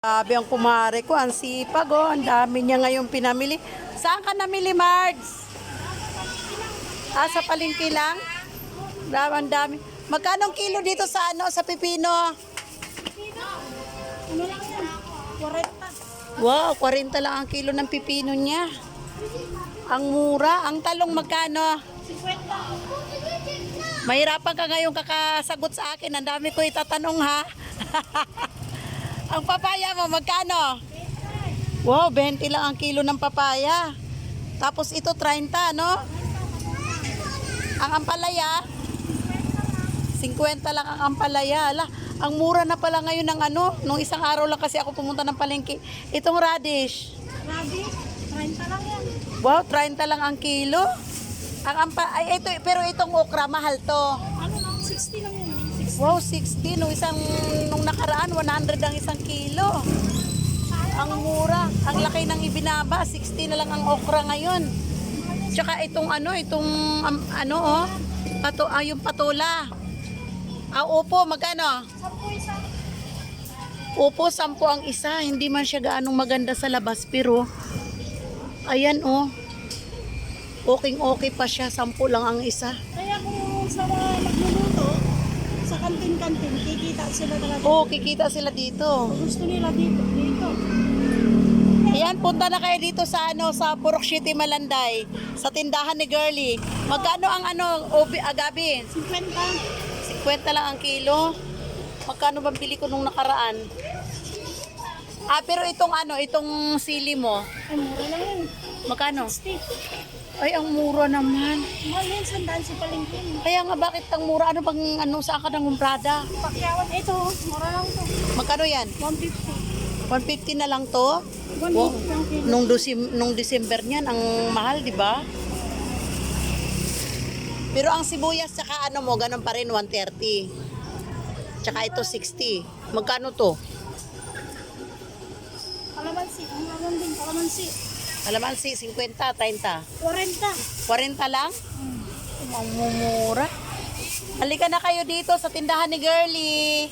Sabi ang kumare ko, ang sipag oh. Ang dami niya ngayon pinamili. Saan ka namili, Mards? Sa palengke lang? Ang dami. Magkano kilo dito sa sa pipino? Ano lang yan? 40. Wow, 40 lang ang kilo ng pipino niya. Ang mura. Ang talong magkano? 50. Mahirapan ka ngayon kakasagot sa akin. Ang dami ko itatanong ha. Ang papaya mo, magkano? Wow, 20 lang ang kilo ng papaya. Tapos ito 30, no? Ang ampalaya, 50 lang ang ampalaya. Ala, ang mura na pala ngayon ng nung isang araw lang kasi ako pumunta ng palengke. Itong radish. Radish, 30 lang yan. Wow, 30 lang ang kilo. Pero itong okra, mahal to. Ano lang, 60 lang yan. 60. Wow, 60. Nung nakaraan, 100 ang isang kilo. Ang mura. Ang laki ng ibinaba. 60 na lang ang okra ngayon. Tsaka itong yung patola. Upo, magkano? 10 isa. Upo, 10 ang isa. Hindi man siya gaanong maganda sa labas. Pero, ayan okay pa siya. 10 lang ang isa. Kaya kung sa mga magluluto, sa kantin-kantin, kikita sila talaga. Oo, kikita sila dito. Kung gusto nila dito. Ayan, punta na kayo dito sa sa Purok City, Malanday. Sa tindahan ni Girlie. Magkano ang agabi? 50. 50 lang ang kilo. Magkano ba bili ko nung nakaraan? Pero itong sili mo. Ay, mura lang yan. Magkano? 60. Ay, ang mura naman. Mahal yan, sandaan si Palengkin. Kaya nga, bakit ang mura? Ano bang, saan ka nang umprada? Pakyawan, ito, mura lang to. Magkano yan? 150. 150 na lang to? 150 lang kilo. Nung December niyan, ang mahal, di ba? Pero ang sibuyas, tsaka ganun pa rin, 130. Tsaka ito, 60. Magkano to? Kalamansi, ang lang din, kalamansi. Kalamansi, 50, 30. 40. 40 lang? Ang mumura. Halika na kayo dito sa tindahan ni Girlie.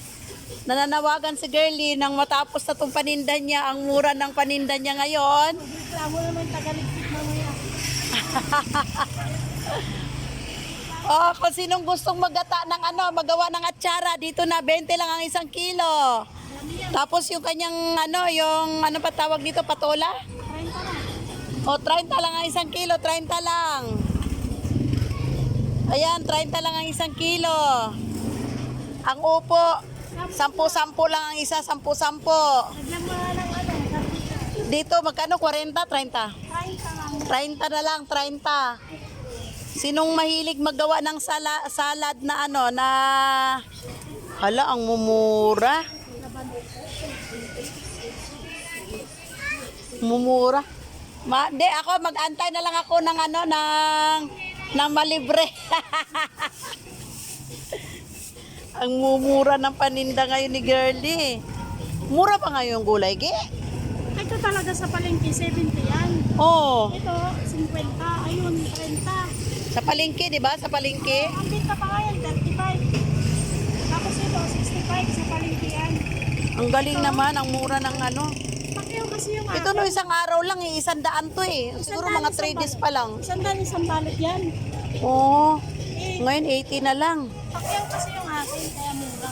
Nananawagan si Girlie nang matapos na itong paninda niya. Ang mura ng paninda niya ngayon. Reklamo naman tagaligpit mamaya. Kung sinong gustong magawa ng atsara, dito na 20 lang ang isang kilo. Tapos yung kanyang yung pa tawag dito, patola? 30 lang. 30 lang ang isang kilo, 30 lang. Ayan, 30 lang ang isang kilo. Ang upo, 10-10 lang ang isa, 10-10. Nagyan mo na ng Dito, magkano? 40, 30? 30 lang. 30 na lang, 30. Sinong mahilig magawa ng salad na na hala, ang mumura. Mumura. Ako mag-antay na lang ako ng ng malibre. Ang mumura ng paninda ngayon ni Girlie. Mura pa ngayon yung gulay, Ge? Ito talaga sa palengke, 70 yan. Oh, Ito, 50. Ayun, 30. sa palengke, 'di ba? Sa palengke. Ang binta pa nga yan, 35. Tapos ito, 65 sa palengke yan. Ang galing naman, ang mura ng Pakyaw kasi yung Ito no, isang araw lang 100 to eh. Siguro mga 3 days pa lang. Isang balot yan. Oh, Eh, ngayon 80 na lang. pakyaw kasi yung akin, kaya mura.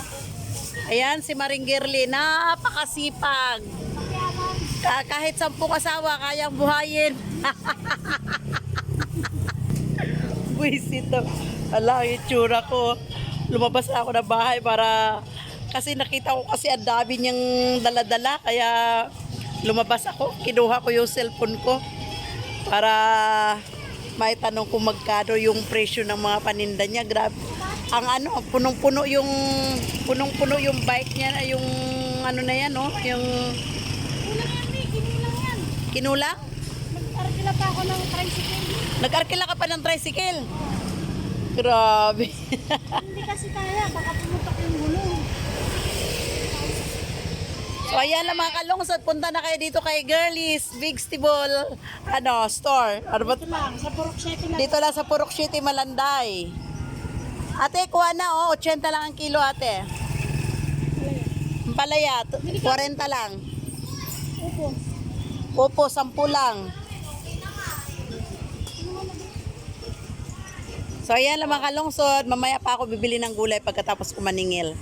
Ayan, si Maring Girlie, napakasipag. Pakyawan. Kahit 10 asawa, kayang buhayin. Buisit to. Ala, yung itsura ko. Lumabas na ako ng bahay kasi nakita ko kasi ang dami niyang dala-dala. Kaya lumabas ako. Kinuha ko yung cellphone ko para may tanong kung magkano yung presyo ng mga paninda niya. Grabe. Ang punong-puno yung bike niya, yung na yan, yung Kulang yan, may kinulang yan. kinulang. Nag-arkila pa ako ng tricycle. Nag-arkila ka pa ng tricycle. Grabe. Hindi kasi kaya, baka pumutok yung gulong. So ayan lang mga kalungsod, punta na kayo dito kay Girlie's Vegetable store. Ano ba? Ito lang, sa Purok City na. Dito lang sa Purok City, Malanday. Ate, kuha na 80 lang ang kilo ate. Ang palaya, 40 lang. Upo. Opo, 10 lang. So, ayan lang mga kalungsod. Mamaya pa ako bibili ng gulay pagkatapos ko maningil.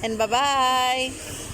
And bye-bye!